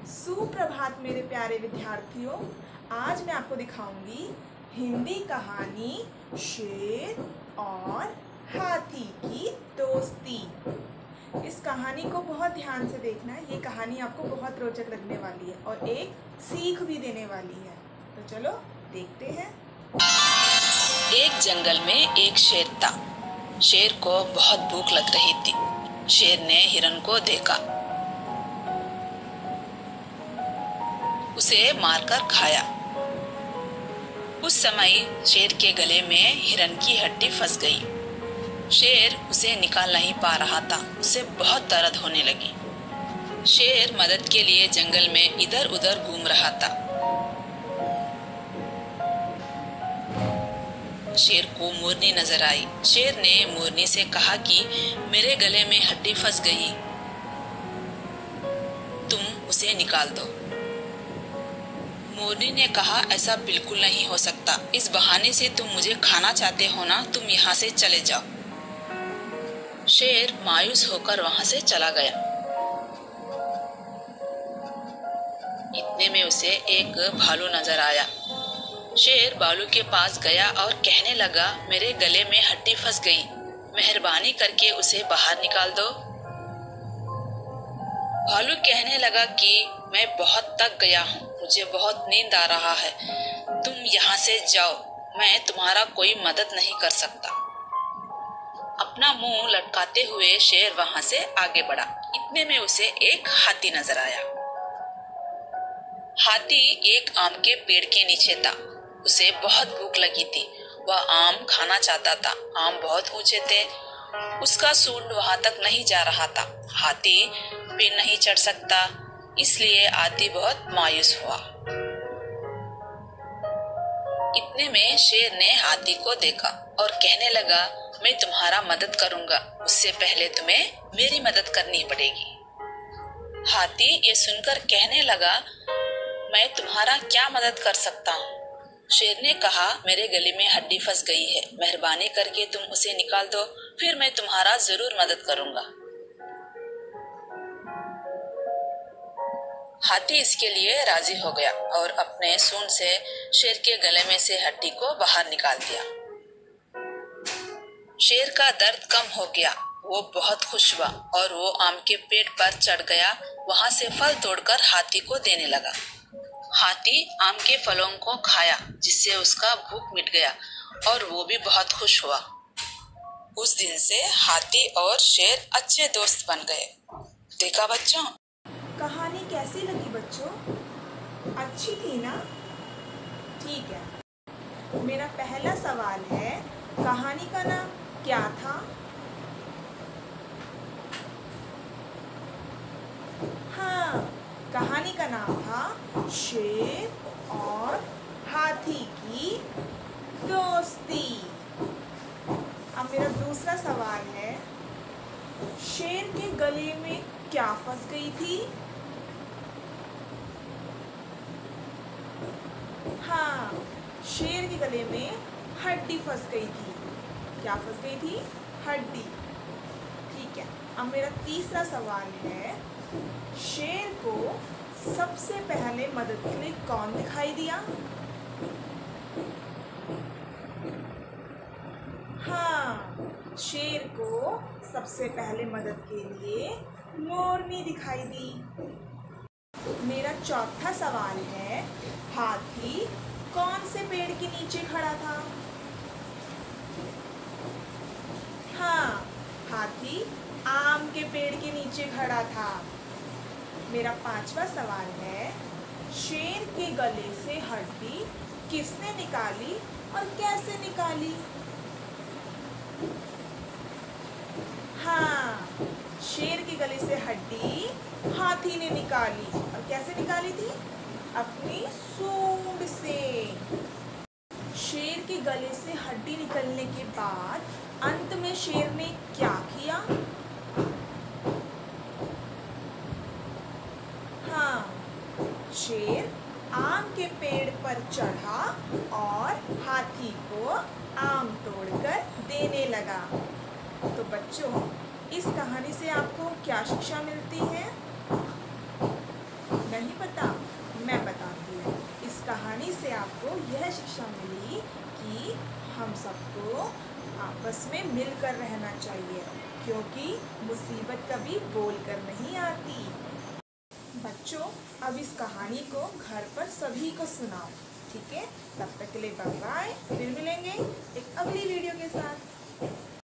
सुप्रभात मेरे प्यारे विद्यार्थियों। आज मैं आपको दिखाऊंगी हिंदी कहानी शेर और हाथी की दोस्ती। इस कहानी को बहुत ध्यान से देखना है। ये कहानी आपको बहुत रोचक लगने वाली है और एक सीख भी देने वाली है। तो चलो देखते हैं। एक जंगल में एक शेर था। शेर को बहुत भूख लग रही थी। शेर ने हिरन को देखा, उसे मारकर खाया। उस समय शेर के गले में हिरन की हड्डी फंस गई। शेर उसे निकाल नहीं पा रहा था। उसे बहुत दर्द होने लगी। शेर मदद के लिए जंगल में इधर उधर घूम रहा था। शेर को मोरनी नजर आई। शेर ने मोरनी से कहा कि मेरे गले में हड्डी फंस गई, तुम उसे निकाल दो। मोरनी ने कहा, ऐसा बिल्कुल नहीं हो सकता। इस बहाने से तुम मुझे खाना चाहते हो ना, तुम यहाँ से चले जाओ। शेर मायूस होकर वहां से चला गया। इतने में उसे एक भालू नजर आया। शेर भालू के पास गया और कहने लगा, मेरे गले में हड्डी फंस गई, मेहरबानी करके उसे बाहर निकाल दो। भालू कहने लगा कि मैं बहुत थक गया हूँ, मुझे बहुत नींद आ रहा है, तुम यहाँ से जाओ, मैं तुम्हारा कोई मदद नहीं कर सकता। अपना मुंह लटकाते हुए शेर वहां से आगे बढ़ा। इतने में उसे एक हाथी नजर आया। हाथी एक आम के पेड़ के नीचे था। उसे बहुत भूख लगी थी। वह आम खाना चाहता था। आम बहुत ऊंचे थे। उसका सूंड वहां तक नहीं जा रहा था। हाथी पेड़ नहीं चढ़ सकता, इसलिए हाथी बहुत मायूस हुआ। इतने में शेर ने हाथी को देखा और कहने लगा, मैं तुम्हारा मदद करूंगा, उससे पहले तुम्हें मेरी मदद करनी पड़ेगी। हाथी ये सुनकर कहने लगा, मैं तुम्हारा क्या मदद कर सकता हूँ? शेर ने कहा, मेरे गले में हड्डी फंस गई है, मेहरबानी करके तुम उसे निकाल दो, फिर मैं तुम्हारा जरूर मदद करूंगा। हाथी इसके लिए राजी हो गया और अपने सूंड से शेर के गले में से हड्डी को बाहर निकाल दिया। शेर का दर्द कम हो गया। वो बहुत खुश हुआ और वो आम के पेड़ पर चढ़ गया। वहां से फल तोड़कर हाथी को देने लगा। हाथी आम के फलों को खाया, जिससे उसका भूख मिट गया और वो भी बहुत खुश हुआ। उस दिन से हाथी और शेर अच्छे दोस्त बन गए। देखा बच्चों? कहानी कैसी लगी बच्चों? अच्छी थी ना? ठीक है। मेरा पहला सवाल है, कहानी का नाम क्या था? हाँ, कहानी का नाम था शेर और हाथी की दोस्ती। अब मेरा दूसरा सवाल है, शेर के गले में क्या फंस गई थी? हाँ, शेर के गले में हड्डी फंस गई थी। क्या फंस गई थी? हड्डी। ठीक है। अब मेरा तीसरा सवाल है, शेर को सबसे पहले मदद के लिए कौन दिखाई दिया? हाँ, शेर को सबसे पहले मदद के लिए मोरनी दिखाई दी। मेरा चौथा सवाल है, हाथी कौन से पेड़ के नीचे खड़ा था? हाँ, हाथी आम के पेड़ के नीचे खड़ा था। मेरा पांचवा सवाल है, शेर के गले से हड्डी किसने निकाली और कैसे निकाली? हाँ, शेर के गले से हड्डी हाथी ने निकाली। और कैसे निकाली थी? अपनी सूंड से। शेर के गले से हड्डी निकलने के बाद अंत में शेर ने क्या किया? हाँ, शेर आम के पेड़ पर चढ़ा और हाथी को आम तोड़कर देने लगा। तो बच्चों, इस कहानी से आपको क्या शिक्षा मिलती है? मैं नहीं पता? मैं बताती हूँ। इस कहानी से आपको यह शिक्षा मिली कि हम सबको आपस में मिलकर रहना चाहिए, क्योंकि मुसीबत कभी बोल कर नहीं आती। बच्चों, अब इस कहानी को घर पर सभी को सुनाओ, ठीक है? तब तक के लिए बाय बाय। फिर मिलेंगे एक अगली वीडियो के साथ।